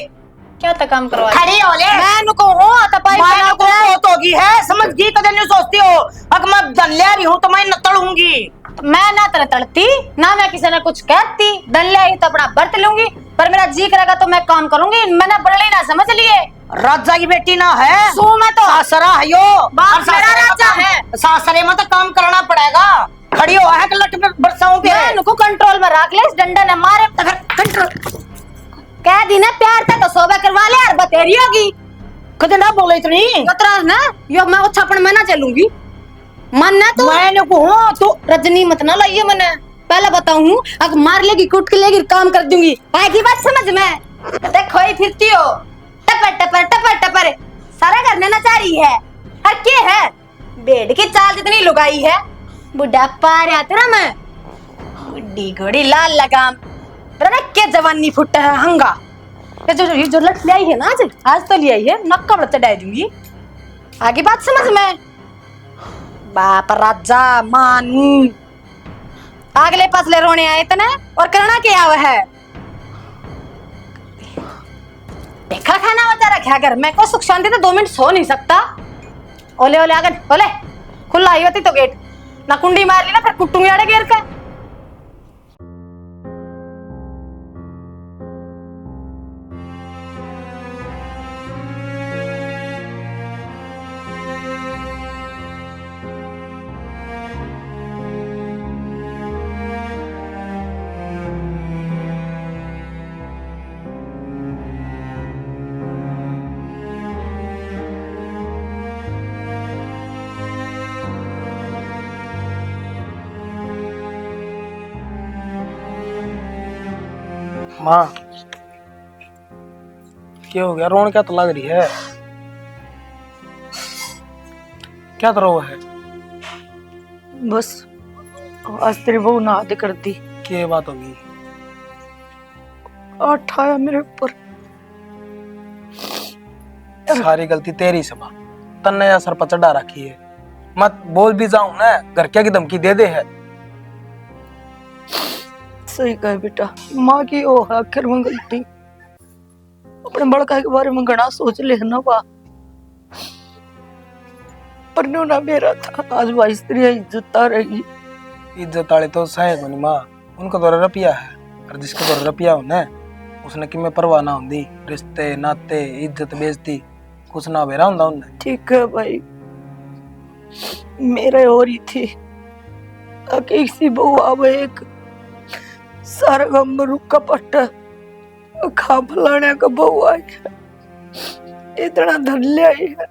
Speaker 2: क्या था काम करवा।
Speaker 1: खड़ी हो ले,
Speaker 2: मैं नुको हूँ तपाई
Speaker 1: माया को सोच होगी है, समझ गई कदे नहीं सोचती हो, अगर मैं धन ले रही हूँ तो मैं न तड़ूंगी,
Speaker 2: मैं ना तरह तड़ती ना मैं किसी ने कुछ कहती, दन ले आई तो अपना बर्त लूंगी, पर मेरा जी करेगा तो मैं काम करूंगी, मैंने बड़े ना समझ लिए।
Speaker 1: राजा की बेटी ना है,
Speaker 2: सो मैं तो
Speaker 1: सासरा है यो,
Speaker 2: बाप
Speaker 1: और
Speaker 2: मेरा राजा है,
Speaker 1: सासरे में तो काम करना पड़ेगा, खड़ी हो है कि लट पे बरसाऊं पे,
Speaker 2: मैं नुको कंट्रोल में रख ले, इस डंडा ने मारे
Speaker 1: कंट्रोल
Speaker 2: कह दी ना, प्यार था तो सोबे करवा ले यार, बतेरी होगी
Speaker 1: कदे ना बोले इतनी,
Speaker 2: उतरा ना यो, मैं छपन में ना चलूंगी, मन ना तो
Speaker 1: मैंने को तो
Speaker 2: रजनी मत ना लाइए, मैंने पहले बताऊं, अगर मार लेगी कुट के लेगी काम कर दूंगी, आएगी बात समझ में, देखो ही फिरती हो टपर टपर टपर टपर, सारा करने ना चाह रही है, हर के है बेड की चाल जितनी लुगाई है, बुढ़ा पार तेरा मैं, बुढ़ी घोड़ी लाल लगाम, तेरा के जवानी फुटा है हंगा, ये जो लट ले आई है ना आज तो ले आई है, नक्का बड़ा चढ़ा दूंगी, आगे बात समझ में, बाप राजा मानू अगले पसले रोने आए इतने और करना क्या हुआ है, देखा खाना होता रखा घर में, कोई सुख शांति तो 2 मिनट सो नहीं सकता, ओले ओले आगन ओले, खुला आई होती तो गेट ना कुंडी मार ली ना, फिर कुटूंगी आड़े घेर का।
Speaker 3: माँ क्या हो गया? रोन क्या तो लग रही है? क्या तो रो है?
Speaker 4: बस आज तेरी बहू ना आदि कर दी,
Speaker 3: क्या बात होगी?
Speaker 4: आठ आया मेरे ऊपर।
Speaker 3: सारी गलती तेरी से माँ, तन्ने या सर पर चढ़ा रखी है। मत बोल भी जाऊं ना, घर क्या की धमकी दे दे है।
Speaker 4: सही कहे बेटा, माँ की ओ है आखिर में गलती। अपने बड़का के बारे में घना सोच ले ना बा, पर न्यू ना मेरा था। आज भाई स्त्री इज्जत आ रही।
Speaker 3: इज्जत वाले तो सहे को नहीं माँ, उनका तो रुपया है, और जिसका तो रुपया हो ना उसने कि में परवाह ना होती। रिश्ते नाते इज्जत बेइज्जती कुछ ना बेरा होता उन्हें।
Speaker 4: ठीक है भाई, मेरे और ही थी आके इसी बहू आवे एक सारा गम रुका पट खा फलाने का बहू आई है, इतना धन ले आई है।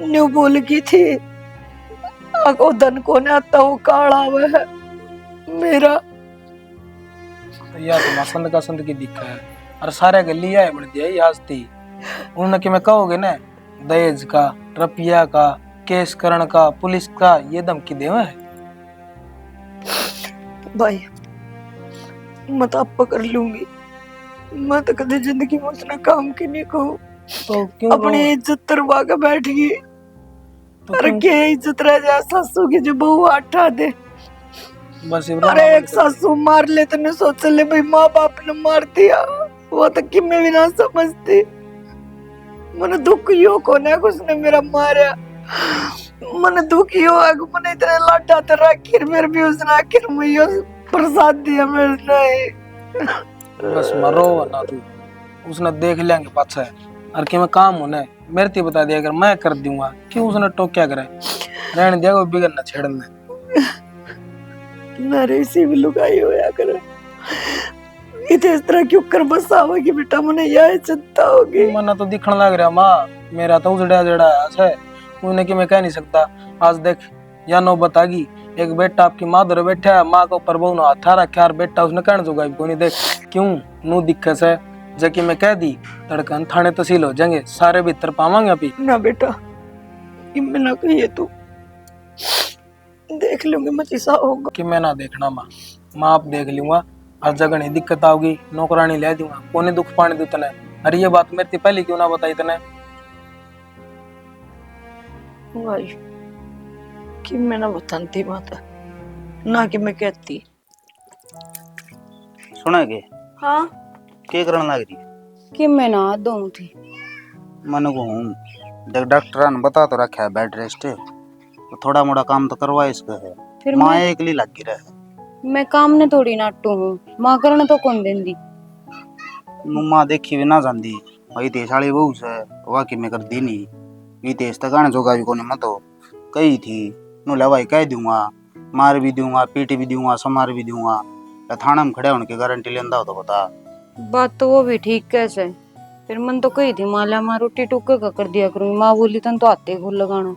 Speaker 4: न्यू बोल की थी आको धन को ने आता वो काल आवे है मेरा।
Speaker 3: तो या तो संद का संद की दिक्कत है, और सारे गली आए बढ़ दिया ये हस्ती। उन्होंने कि मैं कहोगे ना दहेज का, रुपया का, केस करण का, पुलिस का, ये धमकी देवे है।
Speaker 4: भाई मैं तो आप पकड़ लूंगी, मैं तो कभी जिंदगी में उसने काम की नहीं कहूँ।
Speaker 3: तो क्यों
Speaker 4: अपनी इज्जत तरवा के बैठ गई।
Speaker 3: तो
Speaker 4: अरे
Speaker 3: क्यों?
Speaker 4: क्या इज्जत रह जाए सासू की जो बहू हटा दे।
Speaker 3: बस
Speaker 4: अरे एक सासू मार ले तो सोच ले भाई माँ बाप ने मार दिया, वो तो कि मैं भी ना समझती। मैंने दुख यो को ने उसने मेरा मारा, मैंने दुख यो है कि मैंने इतने लाडा तो आखिर मेरे भी उसने आखिर में यो प्रसाद दिया मेरे नहीं।
Speaker 3: बस मरो ना तू, उसने देख लेंगे पाछा है, और कि मैं काम होने मेरे ते बता दिया अगर मैं कर दूंगा क्यों उसने टोक्या करे। रहने दिया वो बिगड़ना छेड़ने
Speaker 4: नरे सी भी लुगाई होया करे। इतने इस तरह क्यों कर बसा होगी बेटा, मुझे यह चिंता होगी।
Speaker 3: मना तो दिखने लग रहा माँ, मेरा तो उजड़ा जड़ा है उन्हें कि मैं कह नहीं सकता। आज देख या नौबत आ गई, एक बेटा आपकी माँ दर बैठा है, माँ को ऊपर बहू ने हाथ रखा और बेटा उसने कहने जोगा को नहीं। देख क्यों नू दिक्कत है, जबकि मैं कह दी तड़कन थाने तहसील हो जाएंगे, सारे भीतर पावांगे अभी।
Speaker 4: ना बेटा इनमें ना कहिए, तू देख लूंगी मैं चिसा होगा
Speaker 3: कि मैं ना देखना माँ, माँ आप देख लूंगा। हर जगह नहीं दिक्कत आओगी, नौकरानी ले दूंगा, कोने दुख पाने दू तने। अरे ये बात मेरे पहले क्यों ना बताई तने?
Speaker 4: भाई कि मैं ना बताती माता ना कि मैं कहती।
Speaker 5: सुना के
Speaker 2: हाँ
Speaker 5: क्या करने लग रही है?
Speaker 2: कि मैं ना दूं थी।
Speaker 5: मन को हूँ देख डॉक्टर ने बता तो रखा है बेड रेस्ट, तो थोड़ा मोड़ा काम तो करवा इसका है।
Speaker 2: फिर
Speaker 5: माँ
Speaker 2: मैं
Speaker 5: एक ली लगी रहे,
Speaker 2: मैं काम ने थोड़ी नाटू हूँ, माँ करने तो कौन देंदी।
Speaker 5: माँ देखी भी ना जाती वही तेज वाली बहू से वाकई में कर दी नहीं। ये तेज तक आने जोगा भी कोने मत हो कही थी नो लवाई कह दूंगा, मार भी दूंगा, पीट भी दूंगा, समार भी दूंगा। थाना में खड़े होने की गारंटी लेंदा हो तो बता।
Speaker 2: बात तो वो भी ठीक कैसे, फिर मन तो कही थी माला माँ रोटी टुक्के का कर दिया करूंगी, माँ बोली तन तो आते घुल लगाना।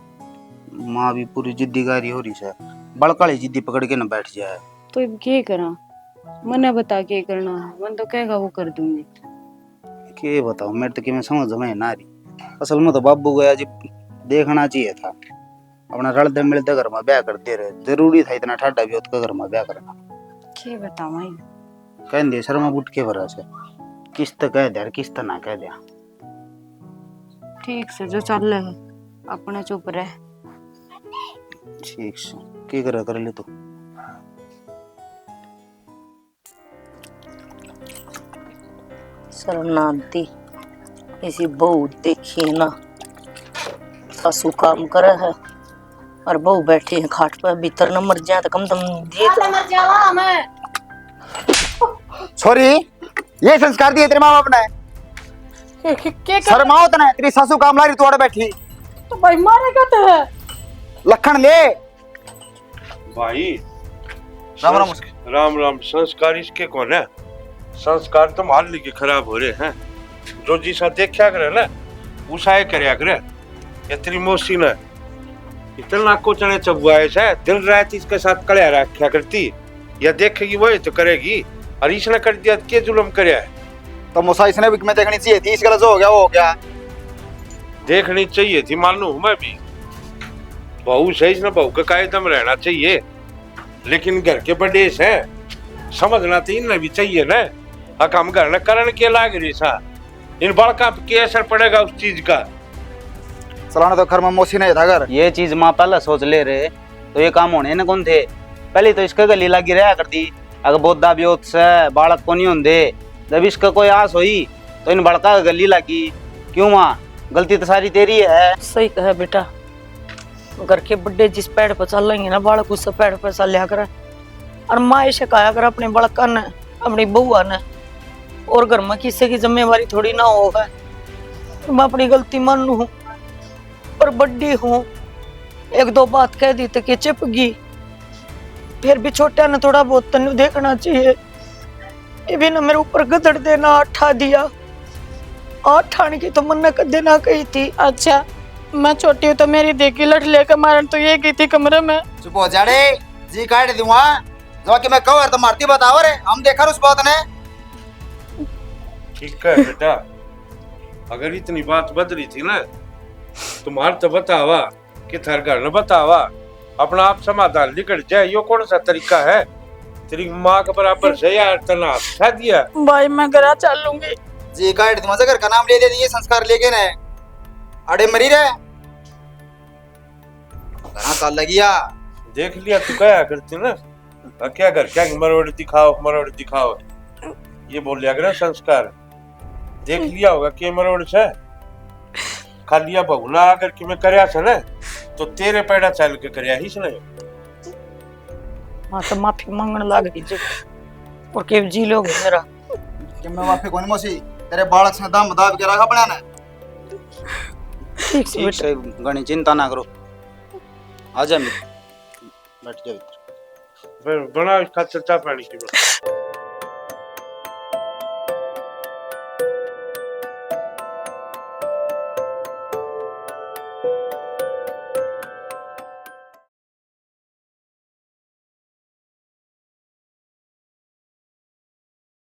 Speaker 5: माँ भी पूरी जिद्दी गारी हो रही है, बड़काली जिद्दी पकड़ के न बैठ जाए।
Speaker 2: तो अब क्या करा, मने बता के करना है, मन तो कहेगा वो कर दूंगी।
Speaker 5: के बताओ मेरे तो कि मैं समझ में ना रही। असल में तो बाबू गया जी देखना चाहिए था, अपना रलते मिलते घर में ब्याह करते रहे, जरूरी था इतना ठाडा भी उसका घर में ब्याह करना।
Speaker 2: क्या बताऊं भाई,
Speaker 5: कह दे शर्मा बुट के भरा से किस्त कह दे किस्त ना कह दे।
Speaker 2: ठीक से जो चल रहा है अपने चुप रह।
Speaker 5: ठीक से की कर ले तू।
Speaker 1: शर्म ना आती, ऐसी बहू देखी है ना, सासू काम करे है और बहू बैठी है खाट पर, भीतर न मर जाए तो कम दिए तो
Speaker 2: मर जावा मैं।
Speaker 7: छोरी ये संस्कार दिए तेरे माँ बाप ने, शर्माओ तो ना, तेरी सासू काम ला रही तू बैठी।
Speaker 2: तो भाई मारेगा तो है
Speaker 7: लखन ले।
Speaker 6: भाई
Speaker 7: राम राम
Speaker 6: राम राम। संस्कार इसके कौन है? संस्कार तो मान ली के खराब हो रहे हैं। जो जिसा देखा करे ना उसा ही करया करे। ये तेरी मौसी ने इतना को चने चबुआए से दिन रात इसके साथ कड़िया रखा करती, या देखेगी वही तो करेगी। और इसने कर दिया के जुल्म करया है।
Speaker 7: तो मुसा इसने भी मैं देखनी चाहिए थी, इस गलत जो हो गया वो हो गया।
Speaker 6: देखनी चाहिए थी मालूम मैं भी, बहू सही ना बहू का कायदम रहना चाहिए, लेकिन घर के बड़े से समझना तो इन्हें भी चाहिए ना। अक हम घर न करण के लाग रही सा, इन बड़का के असर पड़ेगा उस चीज का।
Speaker 7: चलाना तो घर में मौसी नहीं था घर।
Speaker 5: ये चीज माँ पहले सोच ले रहे तो ये काम होने न कौन थे। पहले तो इसका गली लगी रहा करती, अगर बोधा भी से बालक को नहीं होंगे, जब इसका कोई आस हुई तो इन बड़का गली लगी। क्यों माँ, गलती तो सारी तेरी है।
Speaker 1: सही कहा बेटा, घर के बड़े जिस पेड़ पर चल लेंगे ना बालक उस पेड़ पर चल लिया करे। और माँ ऐसे कहा कर अपने बड़का ने, अपनी बहुआ ने, और घर में किसी की जिम्मेवारी थोड़ी ना होगा। मैं अपनी गलती मान लू पर बड्डी हूँ, एक दो बात कह दी तो कि चिप गई, फिर भी छोटा ने थोड़ा बहुत तन्नू देखना चाहिए। ये भी ना मेरे ऊपर गदड़ देना आठा दिया, आठाने की तो मन कदे ना कही थी।
Speaker 4: अच्छा मैं छोटी हूँ तो मेरी देखी लठ लेकर मारन तो ये की थी कमरे में।
Speaker 7: चुप हो जा रे, जी काट दूंगा जो कि मैं कवर तो मारती बताओ रे, हम देखा उस बात ने।
Speaker 6: ठीक है बेटा, अगर इतनी बात बदली थी ना तुम्हार तो बतावा कि थार घर न बतावा, अपना आप समाधान निकल जाए। यो कौन सा तरीका है? तेरी माँ के बराबर से यार तना सा दिया।
Speaker 4: भाई मैं घर चल लूंगी।
Speaker 7: जी काट दूंगा, घर का नाम ले दे दिए, संस्कार लेके न अड़े मरी रे कहाँ साल लगिया।
Speaker 6: देख लिया तू क्या करती ना, क्या घर क्या मरोड़ दिखाओ, ये बोल लिया कर संस्कार। देख लिया होगा कि मरोड़ से खालिया बहुना अगर कि मैं करया से ना तो तेरे पैड़ा चल के करया ही से।
Speaker 1: हाँ तो माफी मांगने लग गई जी, और के जी लोगे मेरा
Speaker 7: कि मैं माफी कोनी मौसी, तेरे बालक से दाम दाब के रखा अपना ने।
Speaker 1: ठीक से
Speaker 5: ठीक
Speaker 1: बेटा।
Speaker 5: से घनी चिंता ना करो, आजा मित्र बैठ जाओ।
Speaker 6: बना इसका चाचा पानी की